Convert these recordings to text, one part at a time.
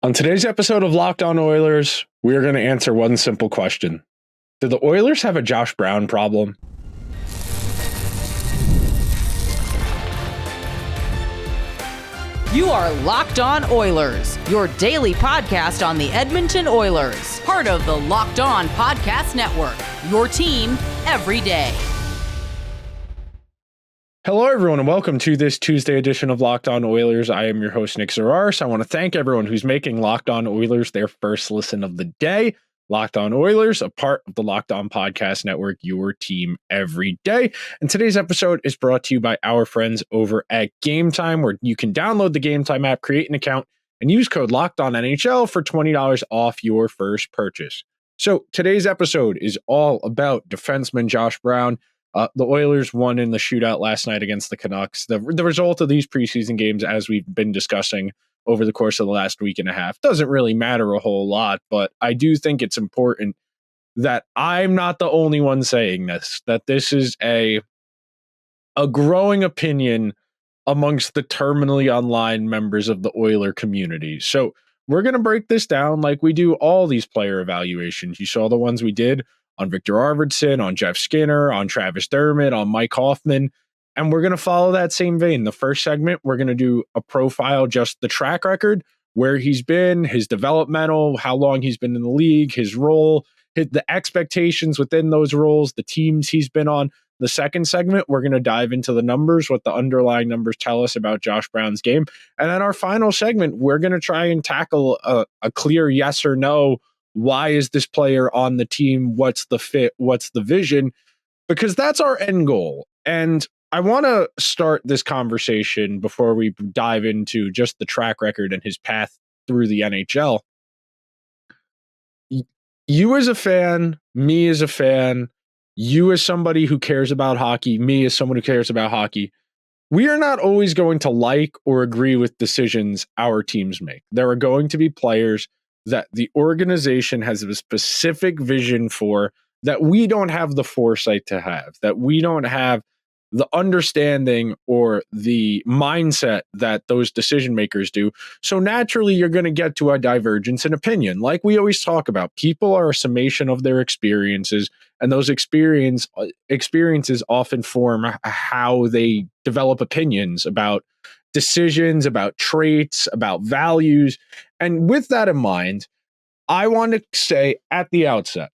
On today's episode of Locked On Oilers, we are going to answer one simple question. Do the Oilers have a Josh Brown problem? You are Locked On Oilers, your daily podcast on the Edmonton Oilers, part of the Locked On Podcast Network, your team every day. Hello, everyone, and welcome to this Tuesday edition of Locked On Oilers. I am your host, Nick Zararis. I want to thank everyone who's making Locked On Oilers their first listen of the day. Locked On Oilers, a part of the Locked On Podcast Network, your team every day. And today's episode is brought to you by our friends over at Gametime, where you can download the Gametime app, create an account, and use code LOCKEDONNHL for $20 off your first purchase. So today's episode is all about defenseman Josh Brown. The Oilers won in the shootout last night against the Canucks. The result of these preseason games, as we've been discussing over the course of the last week and a half, doesn't really matter a whole lot, but I do think it's important that I'm not the only one saying this, that this is a growing opinion amongst the terminally online members of the Oiler community. So we're going to break this down like we do all these player evaluations. You saw the ones we did on Victor Arvidsson, on Jeff Skinner, on Travis Dermott, on Mike Hoffman. And we're going to follow that same vein. The first segment, we're going to do a profile, just the track record, where he's been, his developmental, how long he's been in the league, his role, the expectations within those roles, the teams he's been on. The second segment, we're going to dive into the numbers, what the underlying numbers tell us about Josh Brown's game. And then our final segment, we're going to try and tackle a clear yes or no. Why is this player on the team? What's the fit? What's the vision? Because that's our end goal. And I want to start this conversation before we dive into just the track record and his path through the NHL. You as a fan, me as a fan, you as somebody who cares about hockey, me as someone who cares about hockey, we are not always going to like or agree with decisions our teams make. There are going to be players that the organization has a specific vision for that we don't have the foresight to have, that we don't have the understanding or the mindset that those decision makers do. So naturally, you're going to get to a divergence in opinion. Like we always talk about, people are a summation of their experiences, and those experiences often form how they develop opinions about decisions, about traits, about values. And with that in mind, I want to say at the outset,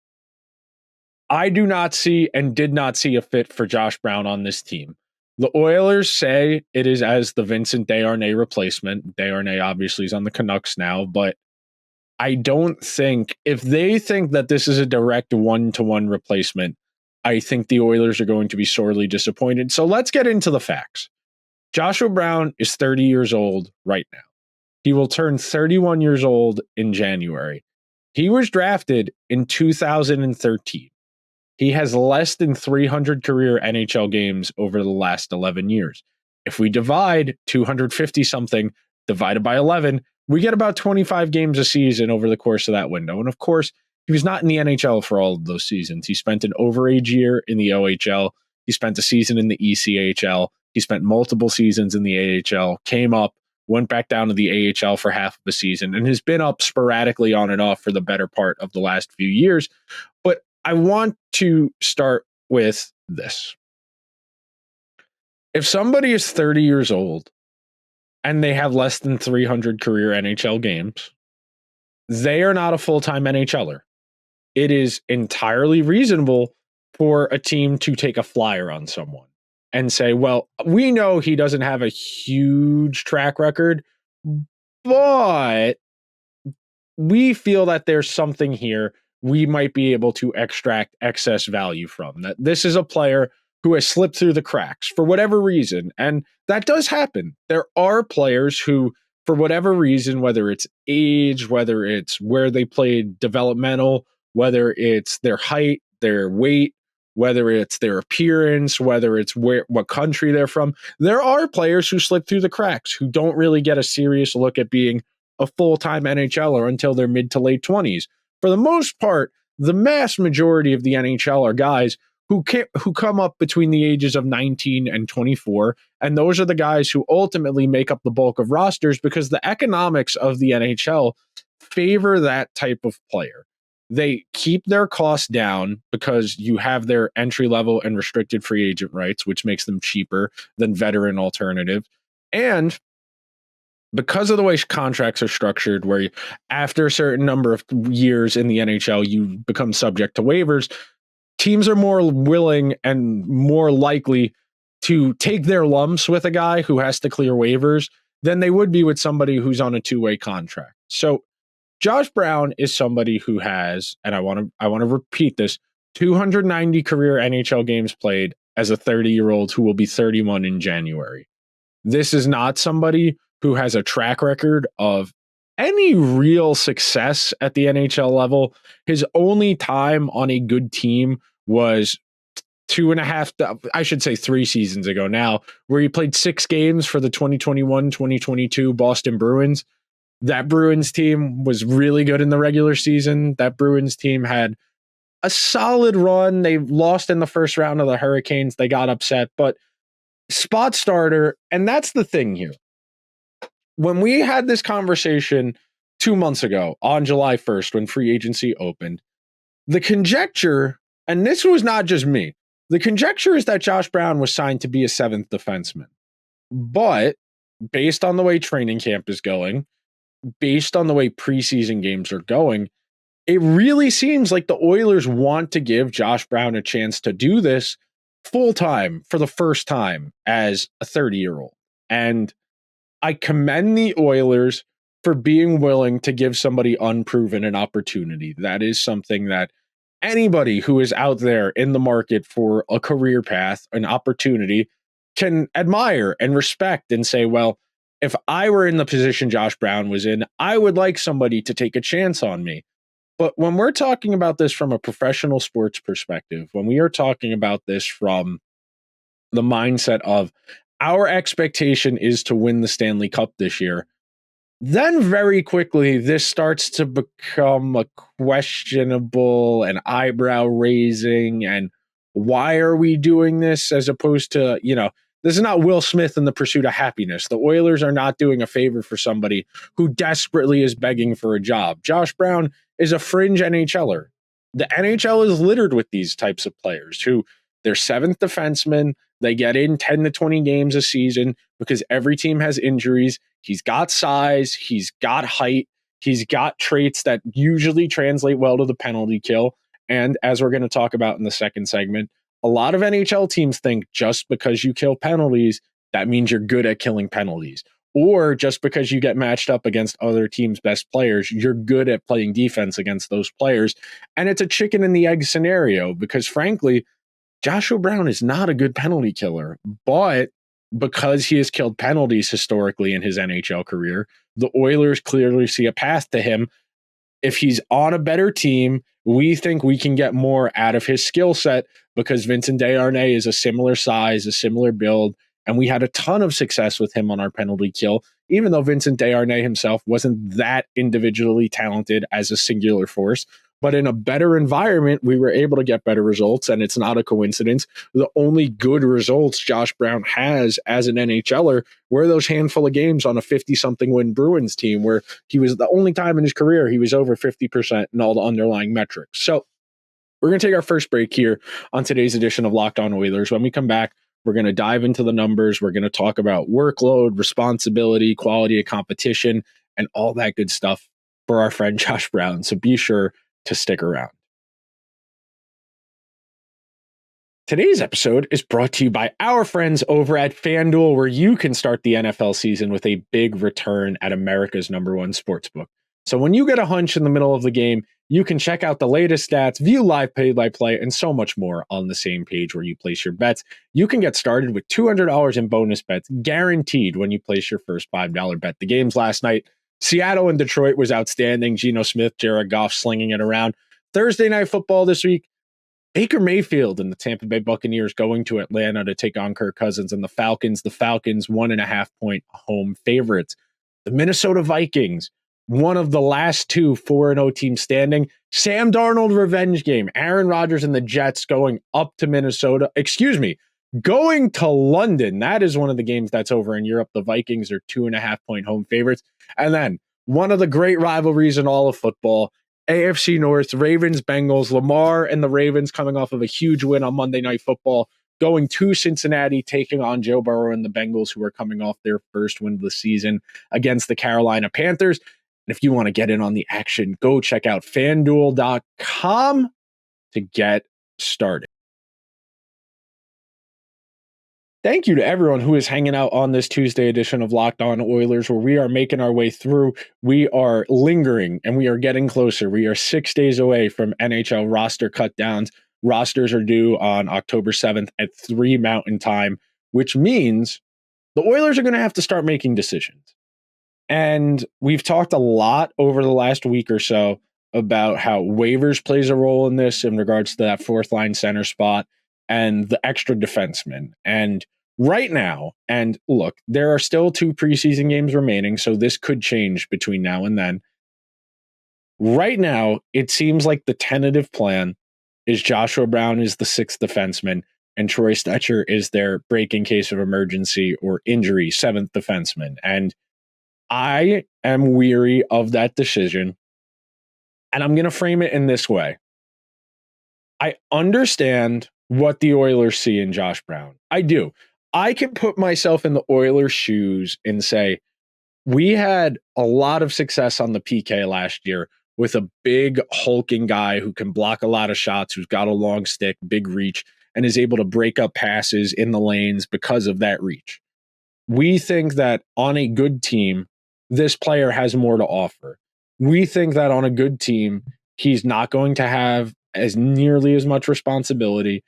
I do not see and did not see a fit for Josh Brown on this team. The Oilers say it is as the Vincent Desharnais replacement. Desharnais obviously is on the Canucks now, but I don't think, if they think that this is a direct one-to-one replacement, I think the Oilers are going to be sorely disappointed. So let's get into the facts. Joshua Brown is 30 years old right now. He will turn 31 years old in January. He was drafted in 2013. He has less than 300 career NHL games over the last 11 years. If we divide 250 something divided by 11, we get about 25 games a season over the course of that window. And of course, he was not in the NHL for all of those seasons. He spent an overage year in the OHL. He spent a season in the ECHL. He spent multiple seasons in the AHL, came up, went back down to the AHL for half of the season, and has been up sporadically on and off for the better part of the last few years. But I want to start with this. If somebody is 30 years old and they have less than 300 career NHL games, they are not a full-time NHLer. It is entirely reasonable for a team to take a flyer on someone and say, well, we know he doesn't have a huge track record, but we feel that there's something here we might be able to extract excess value from. That this is a player who has slipped through the cracks for whatever reason. And that does happen. There are players who, for whatever reason, whether it's age, whether it's where they played developmental, whether it's their height, their weight, whether it's their appearance, whether it's what country they're from, there are players who slip through the cracks, who don't really get a serious look at being a full-time NHLer until their mid to late 20s. For the most part, the mass majority of the NHL are guys who come up between the ages of 19 and 24. And those are the guys who ultimately make up the bulk of rosters because the economics of the NHL favor that type of player. They keep their costs down because you have their entry level and restricted free agent rights, which makes them cheaper than veteran alternative. And because of the way contracts are structured, where after a certain number of years in the NHL, you become subject to waivers, teams are more willing and more likely to take their lumps with a guy who has to clear waivers than they would be with somebody who's on a two-way contract. So Josh Brown is somebody who has, and I want to repeat this, 290 career NHL games played as a 30-year-old who will be 31 in January. This is not somebody who has a track record of any real success at the NHL level. His only time on a good team was 3 seasons ago now, where he played 6 games for the 2021-2022 Boston Bruins. That Bruins team was really good in the regular season. That Bruins team had a solid run. They lost in the first round of the Hurricanes. They got upset, but spot starter. And that's the thing here. When we had this conversation 2 months ago on July 1st, when free agency opened, the conjecture, and this was not just me, the conjecture is that Josh Brown was signed to be a 7th defenseman. But based on the way training camp is going, based on the way preseason games are going, it really seems like the Oilers want to give Josh Brown a chance to do this full time for the first time as a 30-year-old. And I commend the Oilers for being willing to give somebody unproven an opportunity. That is something that anybody who is out there in the market for a career path, an opportunity, can admire and respect and say, well, if I were in the position Josh Brown was in, I would like somebody to take a chance on me. But when we're talking about this from a professional sports perspective, when we are talking about this from the mindset of our expectation is to win the Stanley Cup this year, then very quickly this starts to become a questionable and eyebrow raising. And why are we doing this, as opposed to, this is not Will Smith in The Pursuit of Happiness. The Oilers are not doing a favor for somebody who desperately is begging for a job. Josh Brown is a fringe NHLer. The NHL is littered with these types of players who they're 7th defensemen. They get in 10 to 20 games a season because every team has injuries. He's got size. He's got height. He's got traits that usually translate well to the penalty kill. And as we're going to talk about in the second segment, a lot of NHL teams think just because you kill penalties, that means you're good at killing penalties. Or just because you get matched up against other teams' best players, you're good at playing defense against those players. And it's a chicken and the egg scenario because, frankly, Joshua Brown is not a good penalty killer. But because he has killed penalties historically in his NHL career, the Oilers clearly see a path to him. If he's on a better team, we think we can get more out of his skill set because Vincent Desharnais is a similar size, a similar build, and we had a ton of success with him on our penalty kill, even though Vincent Desharnais himself wasn't that individually talented as a singular force. But in a better environment, we were able to get better results, and it's not a coincidence. The only good results Josh Brown has as an NHLer were those handful of games on a 50-something win Bruins team where he was the only time in his career he was over 50% in all the underlying metrics. So we're going to take our first break here on today's edition of Locked On Oilers. When we come back, we're going to dive into the numbers. We're going to talk about workload, responsibility, quality of competition, and all that good stuff for our friend Josh Brown. So be sure to stick around. Today's episode is brought to you by our friends over at FanDuel, where you can start the NFL season with a big return at America's #1 sportsbook. So when you get a hunch in the middle of the game, you can check out the latest stats, view live play-by-play, and so much more on the same page where you place your bets. You can get started with $200 in bonus bets guaranteed when you place your first $5 bet. The games last night, Seattle and Detroit was outstanding. Geno Smith, Jared Goff slinging it around. Thursday night football this week, Baker Mayfield and the Tampa Bay Buccaneers going to Atlanta to take on Kirk Cousins and the Falcons. The Falcons 1.5 point home favorites. The Minnesota Vikings one of the last two 4-0 teams standing. Sam Darnold revenge game. Aaron Rodgers and the Jets going up to Minnesota. Going to London. That is one of the games that's over in Europe. The Vikings are 2.5-point home favorites. And then one of the great rivalries in all of football, AFC North, Ravens, Bengals, Lamar and the Ravens coming off of a huge win on Monday Night Football, going to Cincinnati, taking on Joe Burrow and the Bengals, who are coming off their first win of the season against the Carolina Panthers. And if you want to get in on the action, go check out FanDuel.com to get started. Thank you to everyone who is hanging out on this Tuesday edition of Locked On Oilers, where we are making our way through. We are lingering and we are getting closer. We are 6 days away from NHL roster cutdowns. Rosters are due on October 7th at 3 Mountain Time, which means the Oilers are going to have to start making decisions. And we've talked a lot over the last week or so about how waivers plays a role in this in regards to that fourth line center spot and the extra defenseman. And right now, and look, there are still 2 preseason games remaining, so this could change between now and then. Right now, it seems like the tentative plan is Joshua Brown is the 6th defenseman and Troy Stecher is their break in case of emergency or injury 7th defenseman. And I am weary of that decision. And I'm going to frame it in this way. I understand what the Oilers see in Josh Brown. I do. I can put myself in the Oilers' shoes and say, we had a lot of success on the PK last year with a big hulking guy who can block a lot of shots, who's got a long stick, big reach, and is able to break up passes in the lanes because of that reach. We think that on a good team, this player has more to offer. We think that on a good team, he's not going to have as nearly as much responsibility.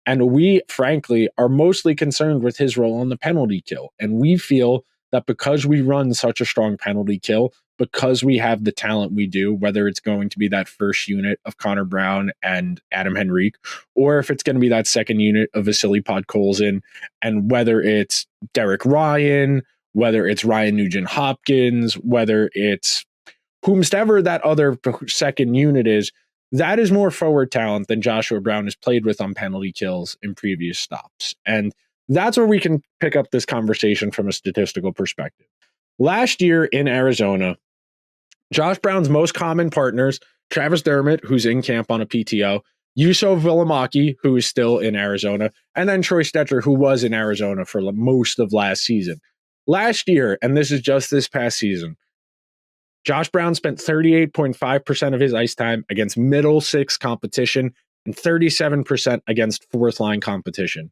And we, frankly, are mostly concerned with his role on the penalty kill. And we feel that because we run such a strong penalty kill, because we have the talent we do, whether it's going to be that first unit of Connor Brown and Adam Henrique, or if it's going to be that second unit of Vasily Podkolzin, and whether it's Derek Ryan, whether it's Ryan Nugent-Hopkins, whether it's whomsoever that other second unit is, that is more forward talent than Joshua Brown has played with on penalty kills in previous stops. And that's where we can pick up this conversation from a statistical perspective. Last year in Arizona, Josh Brown's most common partners, Travis Dermott, who's in camp on a PTO, Juuso Valimaki, who is still in Arizona, and then Troy Stecher, who was in Arizona for most of last season. Last year, and this is just this past season, Josh Brown spent 38.5% of his ice time against middle six competition and 37% against fourth line competition.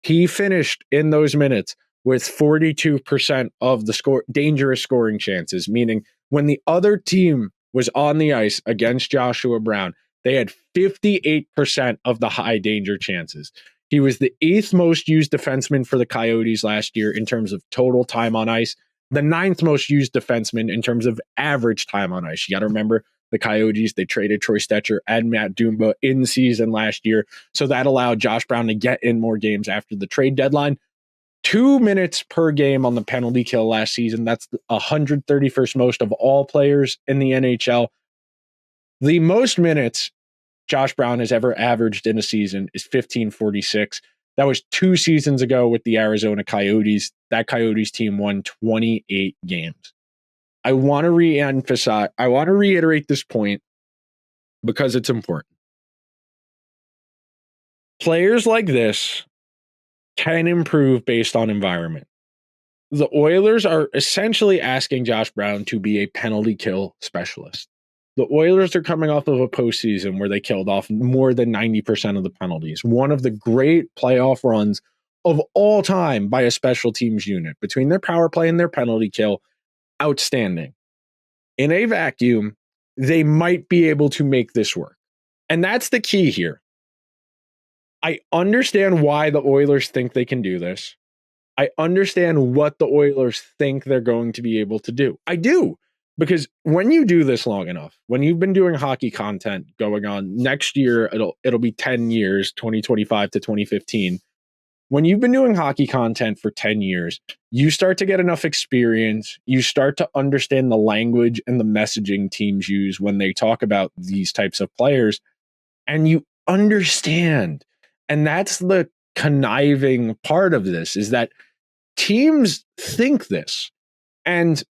He finished in those minutes with 42% of the dangerous scoring chances, meaning when the other team was on the ice against Joshua Brown, they had 58% of the high danger chances. He was the 8th most used defenseman for the Coyotes last year in terms of total time on ice, the 9th most used defenseman in terms of average time on ice. You got to remember the Coyotes, they traded Troy Stecher and Matt Dumba in season last year. So that allowed Josh Brown to get in more games after the trade deadline. 2 minutes per game on the penalty kill last season. That's the 131st most of all players in the NHL. The most minutes Josh Brown has ever averaged in a season is 1546. That was 2 seasons ago with the Arizona Coyotes. That Coyotes team won 28 games. I want to reiterate this point because it's important. Players like this can improve based on environment. The Oilers are essentially asking Josh Brown to be a penalty kill specialist. The Oilers are coming off of a postseason where they killed off more than 90% of the penalties. One of the great playoff runs of all time by a special teams unit. Between their power play and their penalty kill, outstanding. In a vacuum, they might be able to make this work. And that's the key here. I understand why the Oilers think they can do this. I understand what the Oilers think they're going to be able to do. I do. Because when you do this long enough, when you've been doing hockey content going on next year, it'll be 10 years, 2025 to 2015. when you've been doing hockey content for 10 years, you start to get enough experience. You start to understand the language and the messaging teams use when they talk about these types of players, and you understand. And that's the conniving part of this, is that teams think this. And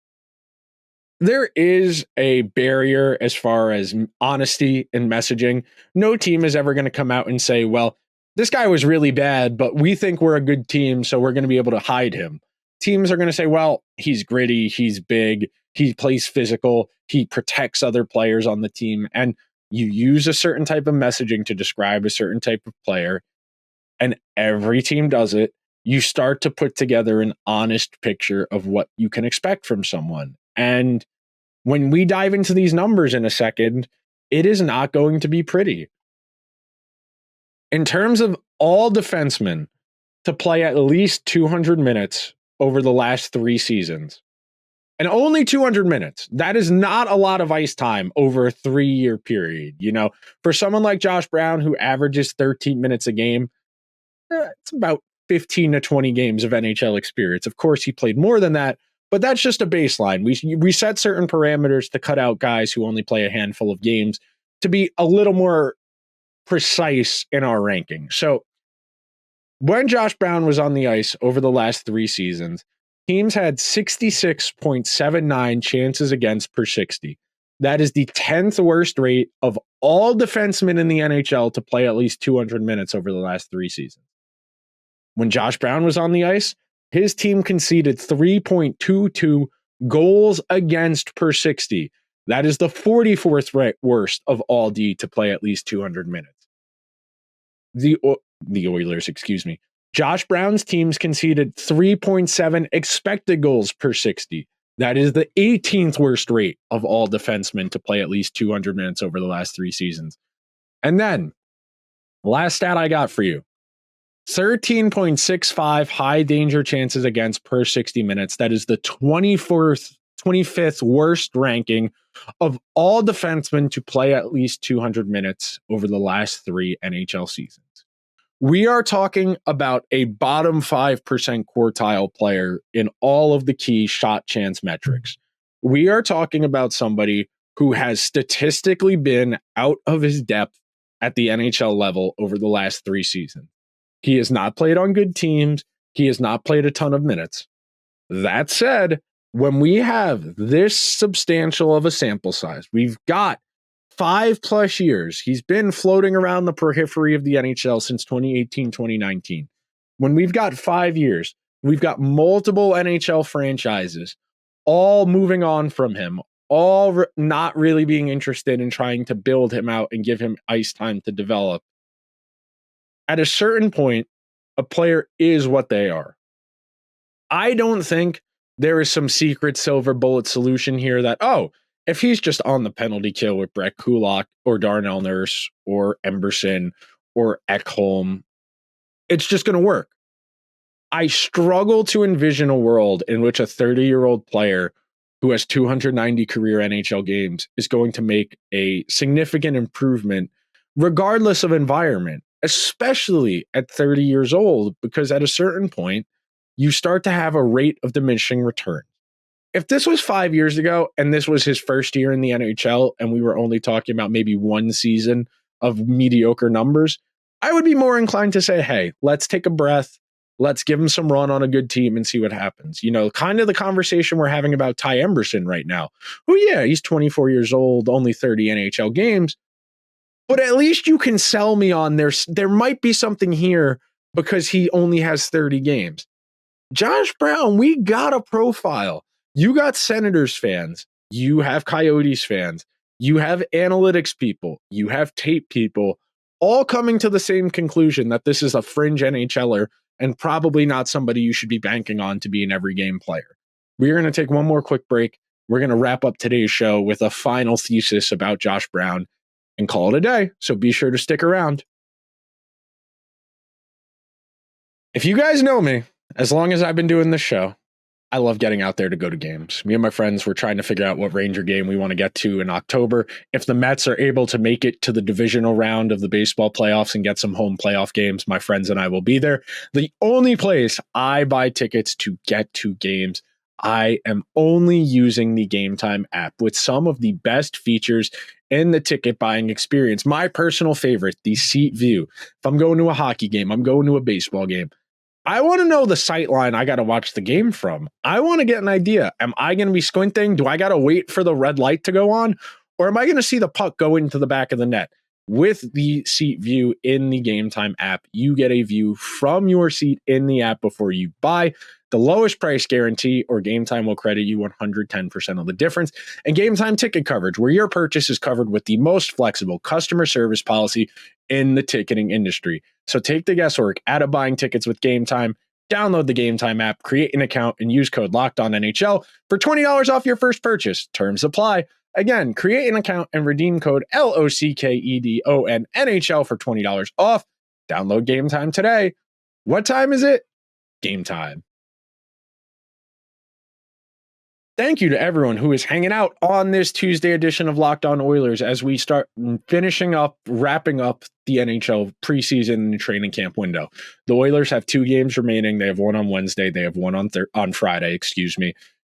there is a barrier as far as honesty in messaging. No team is ever going to come out and say, well, this guy was really bad, but we think we're a good team, so we're going to be able to hide him. Teams are going to say, well, he's gritty, he's big, he plays physical, he protects other players on the team. And you use a certain type of messaging to describe a certain type of player, and every team does it. You start to put together an honest picture of what you can expect from someone. And when we dive into these numbers in a second, it is not going to be pretty. In terms of all defensemen to play at least 200 minutes over the last 3 seasons, and only 200 minutes, that is not a lot of ice time over a 3-year period. You know, for someone like Josh Brown, who averages 13 minutes a game, it's about 15 to 20 games of NHL experience. Of course, he played more than that, but that's just a baseline. We set certain parameters to cut out guys who only play a handful of games to be a little more precise in our ranking. So when Josh Brown was on the ice over the last 3 seasons, teams had 66.79 chances against per 60. That is the 10th worst rate of all defensemen in the NHL to play at least 200 minutes over the last 3 seasons. When Josh Brown was on the ice, his team conceded 3.22 goals against per 60. That is the 44th worst of all D to play at least 200 minutes. The Oilers, excuse me. Josh Brown's teams conceded 3.7 expected goals per 60. That is the 18th worst rate of all defensemen to play at least 200 minutes over the last 3 seasons. And then, last stat I got for you. 13.65 high danger chances against per 60 minutes. That is the 25th worst ranking of all defensemen to play at least 200 minutes over the last 3 NHL seasons. We are talking about a bottom 5% quartile player in all of the key shot chance metrics. We are talking about somebody who has statistically been out of his depth at the NHL level over the last 3 seasons. He has not played on good teams. He has not played a ton of minutes. That said, when we have this substantial of a sample size, we've got 5+ years. He's been floating around the periphery of the NHL since 2018, 2019. When we've got 5 years, we've got multiple NHL franchises all moving on from him, all not really being interested in trying to build him out and give him ice time to develop. At a certain point, a player is what they are. I don't think there is some secret silver bullet solution here that, oh, if he's just on the penalty kill with Brett Kulak or Darnell Nurse or Emberson or Ekholm, it's just going to work. I struggle to envision a world in which a 30-year-old player who has 290 career NHL games is going to make a significant improvement regardless of environment, especially at 30 years old, because at a certain point, you start to have a rate of diminishing return. If this was 5 years ago and this was his first year in the NHL and we were only talking about maybe 1 season of mediocre numbers, I would be more inclined to say, hey, let's take a breath. Let's give him some run on a good team and see what happens. You know, kind of the conversation we're having about Ty Emberson right now. Oh, yeah, he's 24 years old, only 30 NHL games. But at least you can sell me on there might be something here because he only has 30 games. Josh Brown, we got a profile. You got Senators fans. You have Coyotes fans. You have analytics people. You have tape people all coming to the same conclusion that this is a fringe NHLer and probably not somebody you should be banking on to be an every game player. We're going to take one more quick break. We're going to wrap up today's show with a final thesis about Josh Brown and call it a day. So be sure to stick around. If you guys know me, as long as I've been doing this show, I love getting out there to go to games. Me and my friends were trying to figure out what Ranger game we want to get to in October. If the Mets are able to make it to the divisional round of the baseball playoffs and get some home playoff games, my friends and I will be there. The only place I buy tickets to get to games, I am only using the Gametime app with some of the best features in the ticket buying experience. My personal favorite, the seat view. If I'm going to a hockey game, I'm going to a baseball game, I want to know the sight line I got to watch the game from. I want to get an idea. Am I going to be squinting? Do I got to wait for the red light to go on? Or am I going to see the puck go into the back of the net? With the seat view in the Gametime app, you get a view from your seat in the app before you buy. The lowest price guarantee, or Gametime will credit you 110% of the difference. And Gametime ticket coverage, where your purchase is covered with the most flexible customer service policy in the ticketing industry. So take the guesswork out of buying tickets with Gametime. Download the Gametime app, create an account, and use code LOCKEDONNHL for $20 off your first purchase. Terms apply. Again, create an account and redeem code LOCKEDONNHL for $20 off. Download Gametime today. What time is it? Gametime. Thank you to everyone who is hanging out on this Tuesday edition of Locked On Oilers as we start wrapping up the NHL preseason and training camp window. The Oilers have 2 games remaining. They have one on Wednesday. They have one on Friday,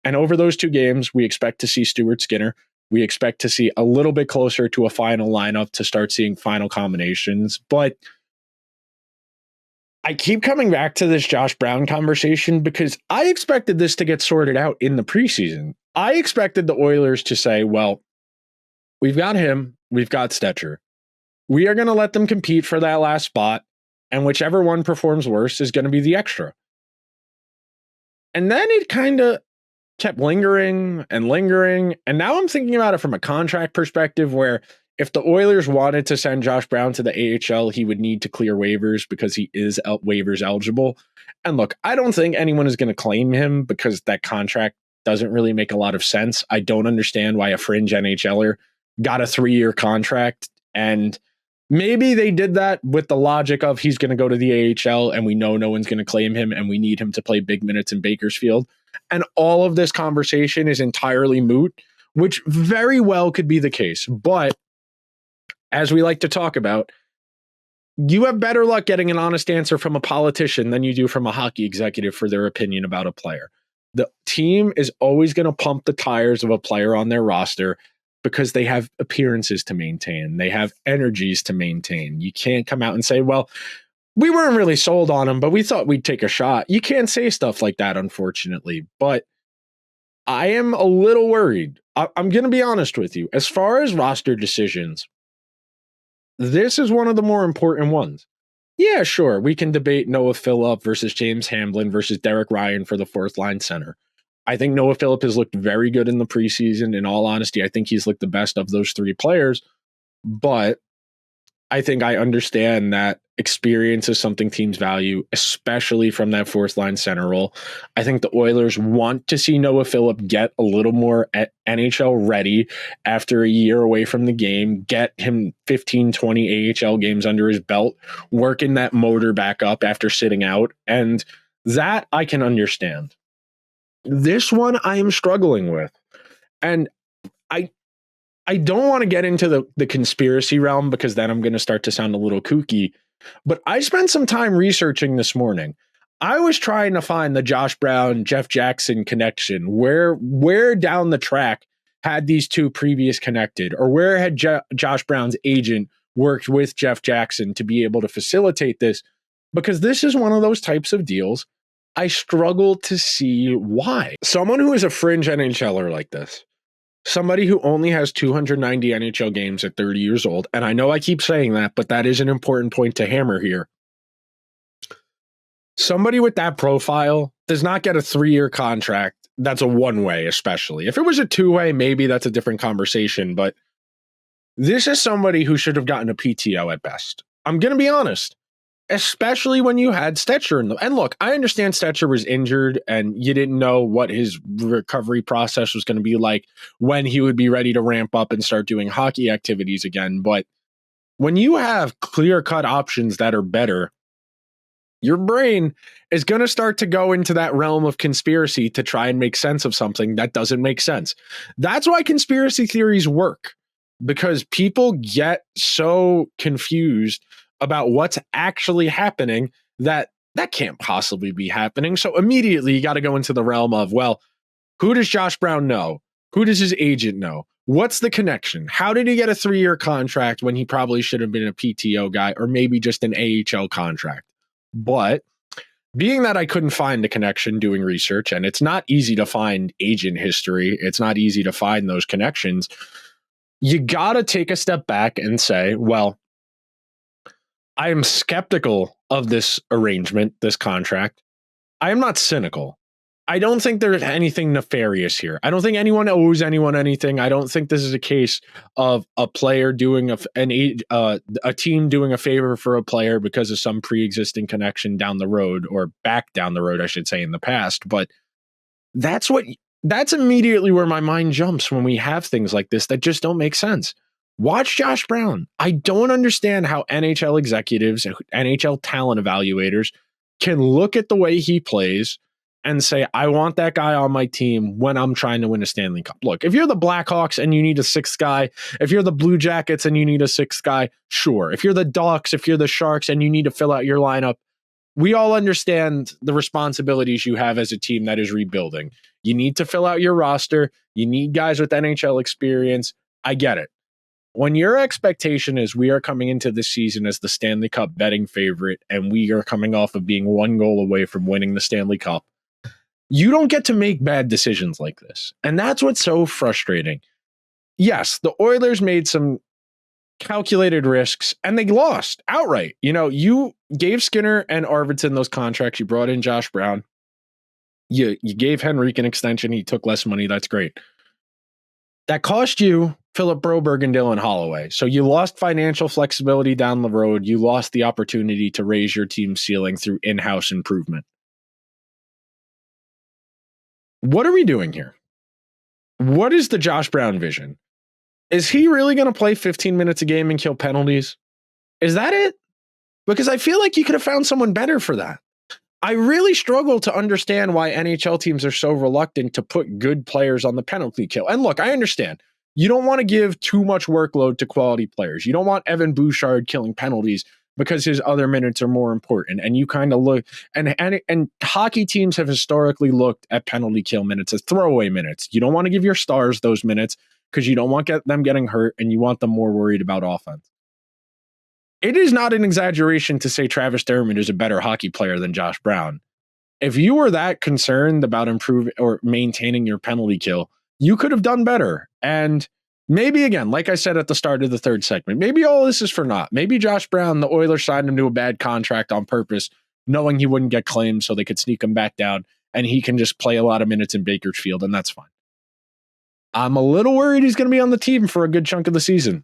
And over those 2 games, we expect to see Stuart Skinner. We expect to see a little bit closer to a final lineup to start seeing final combinations. But I keep coming back to this Josh Brown conversation because I expected this to get sorted out in the preseason. I expected the Oilers to say, well, we've got him, we've got Stetcher. We are going to let them compete for that last spot, and whichever one performs worse is going to be the extra. And then it kind of kept lingering, and now I'm thinking about it from a contract perspective where if the Oilers wanted to send Josh Brown to the AHL, he would need to clear waivers because he is waivers eligible. And look, I don't think anyone is going to claim him because that contract doesn't really make a lot of sense. I don't understand why a fringe NHLer got a 3-year contract. And maybe they did that with the logic of he's going to go to the AHL and we know no one's going to claim him and we need him to play big minutes in Bakersfield. And all of this conversation is entirely moot, which very well could be the case. But as we like to talk about, you have better luck getting an honest answer from a politician than you do from a hockey executive for their opinion about a player. The team is always going to pump the tires of a player on their roster because they have appearances to maintain. They have energies to maintain. You can't come out and say, well, we weren't really sold on him, but we thought we'd take a shot. You can't say stuff like that, unfortunately. But I am a little worried. I'm going to be honest with you. As far as roster decisions, this is one of the more important ones. Yeah, sure, we can debate Noah Phillip versus James Hamblin versus Derek Ryan for the 4th line center. I think Noah Phillip has looked very good in the preseason. In all honesty, I think he's looked the best of those 3 players. But I think I understand that experience is something teams value, especially from that 4th line center role. I think the Oilers want to see Noah Phillip get a little more NHL ready after a year away from the game, get him 15, 20 AHL games under his belt, working that motor back up after sitting out. And that I can understand. This one I am struggling with. And I don't want to get into the conspiracy realm because then I'm going to start to sound a little kooky, but I spent some time researching this morning. I was trying to find the Josh Brown, Jeff Jackson connection. Where down the track had these 2 previous connected, or where had Josh Brown's agent worked with Jeff Jackson to be able to facilitate this? Because this is one of those types of deals I struggle to see why. Someone who is a fringe NHLer like this, somebody who only has 290 NHL games at 30 years old, and I know I keep saying that, but that is an important point to hammer here. Somebody with that profile does not get a 3-year contract. That's a one-way, especially. If it was a 2-way, maybe that's a different conversation, but this is somebody who should have gotten a PTO at best. I'm going to be honest. Especially when you had Stetcher in them. And look, I understand Stetcher was injured and you didn't know what his recovery process was going to be like, when he would be ready to ramp up and start doing hockey activities again. But when you have clear-cut options that are better, your brain is going to start to go into that realm of conspiracy to try and make sense of something that doesn't make sense. That's why conspiracy theories work, because people get so confused about what's actually happening that can't possibly be happening. So immediately you got to go into the realm of, well, who does Josh Brown know? Who does his agent know? What's the connection? How did he get a 3-year contract when he probably should have been a PTO guy or maybe just an AHL contract? But being that I couldn't find the connection doing research, and it's not easy to find agent history, it's not easy to find those connections, you got to take a step back and say, well, I am skeptical of this arrangement, this contract. I am not cynical. I don't think there's anything nefarious here. I don't think anyone owes anyone anything. I don't think this is a case of a player doing a team doing a favor for a player because of some pre-existing connection down the road, or back down the road, I should say, in the past. But that's immediately where my mind jumps when we have things like this that just don't make sense. Watch Josh Brown. I don't understand how NHL executives, NHL talent evaluators can look at the way he plays and say, I want that guy on my team when I'm trying to win a Stanley Cup. Look, if you're the Blackhawks and you need a 6th guy, if you're the Blue Jackets and you need a 6th guy, sure. If you're the Ducks, if you're the Sharks and you need to fill out your lineup, we all understand the responsibilities you have as a team that is rebuilding. You need to fill out your roster. You need guys with NHL experience. I get it. When your expectation is we are coming into this season as the Stanley Cup betting favorite and we are coming off of being 1 goal away from winning the Stanley Cup, you don't get to make bad decisions like this. And that's what's so frustrating. Yes, the Oilers made some calculated risks and they lost outright. You know, you gave Skinner and Arvidsson those contracts. You brought in Josh Brown. You gave Henrique an extension. He took less money. That's great. That cost you Philip Broberg and Dylan Holloway. So you lost financial flexibility down the road. You lost the opportunity to raise your team's ceiling through in-house improvement. What are we doing here? What is the Josh Brown vision? Is he really going to play 15 minutes a game and kill penalties? Is that it? Because I feel like you could have found someone better for that. I really struggle to understand why NHL teams are so reluctant to put good players on the penalty kill. And look, I understand. You don't want to give too much workload to quality players. You don't want Evan Bouchard killing penalties because his other minutes are more important. And you kind of look, and hockey teams have historically looked at penalty kill minutes as throwaway minutes. You don't want to give your stars those minutes because you don't want them getting hurt and you want them more worried about offense. It is not an exaggeration to say Travis Dermott is a better hockey player than Josh Brown. If you were that concerned about improving or maintaining your penalty kill, you could have done better. And maybe, again, like I said at the start of the third segment, maybe all this is for naught. Maybe Josh Brown, the Oilers signed him to a bad contract on purpose, knowing he wouldn't get claimed so they could sneak him back down and he can just play a lot of minutes in Bakersfield, and that's fine. I'm a little worried he's going to be on the team for a good chunk of the season.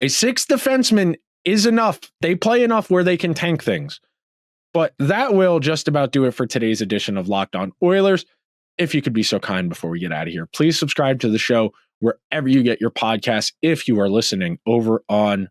A 6th defenseman is enough. They play enough where they can tank things. But that will just about do it for today's edition of Locked On Oilers. If you could be so kind before we get out of here, please subscribe to the show wherever you get your podcasts. If you are listening over on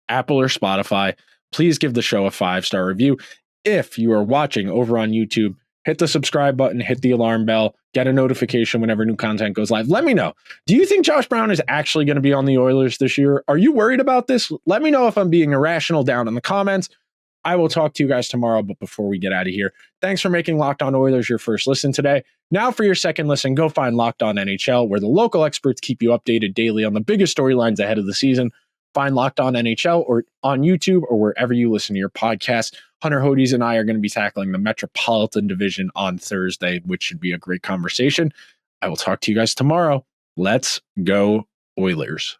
Apple or Spotify, please give the show a 5-star review. If you are watching over on YouTube, hit the subscribe button, hit the alarm bell, get a notification whenever new content goes live. Let me know. Do you think Josh Brown is actually going to be on the Oilers this year? Are you worried about this? Let me know if I'm being irrational down in the comments. I will talk to you guys tomorrow, but before we get out of here, thanks for making Locked On Oilers your first listen today. Now for your second listen, go find Locked On NHL, where the local experts keep you updated daily on the biggest storylines ahead of the season. Find Locked On NHL or on YouTube or wherever you listen to your podcast. Hunter Hodes and I are going to be tackling the Metropolitan Division on Thursday, which should be a great conversation. I will talk to you guys tomorrow. Let's go Oilers.